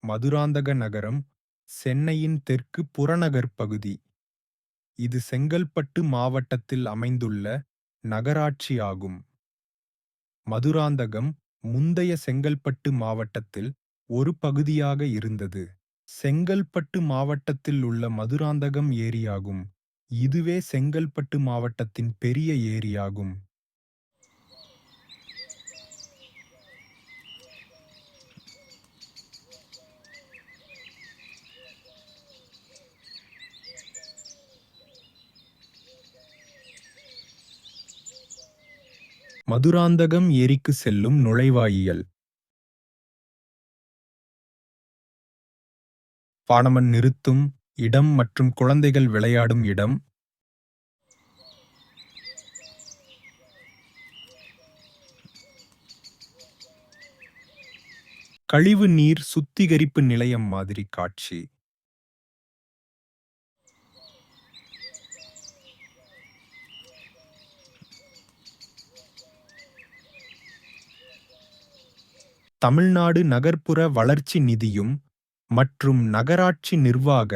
மதுராந்தக நகரம் சென்னையின் தெற்கு புறநகர் பகுதி. இது செங்கல்பட்டு மாவட்டத்தில் அமைந்துள்ள நகராட்சி ஆகும். மதுராந்தகம் முந்தைய செங்கல்பட்டு மாவட்டத்தில் ஒரு பகுதியாக இருந்தது. செங்கல்பட்டு மாவட்டத்தில் உள்ள மதுராந்தகம் ஏரியாகும். இதுவே செங்கல்பட்டு மாவட்டத்தின் பெரிய ஏரியாகும். மதுராந்தகம் ஏரிக்கு செல்லும் நுழைவாயியல். வாகனம் நிறுத்தும் இடம் மற்றும் குழந்தைகள் விளையாடும் இடம். கழிவு நீர் சுத்திகரிப்பு நிலையம் மாதிரி காட்சி. தமிழ்நாடு நகர்ப்புற வளர்ச்சி நிதியம் மற்றும் நகராட்சி நிர்வாக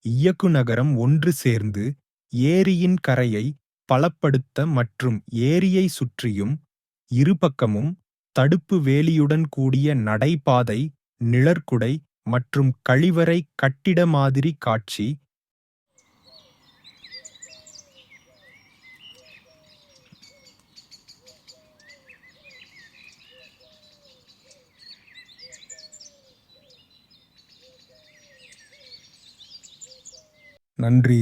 இயக்குநரகம் ஒன்று சேர்ந்து ஏரியின் கரையை பலப்படுத்த மற்றும் ஏரியை சுற்றியும் இருபக்கமும் தடுப்பு வேலியுடன் கூடிய நடைபாதை, நிழற்குடை மற்றும் கழிவறை கட்டிட மாதிரி காட்சி. நன்றி.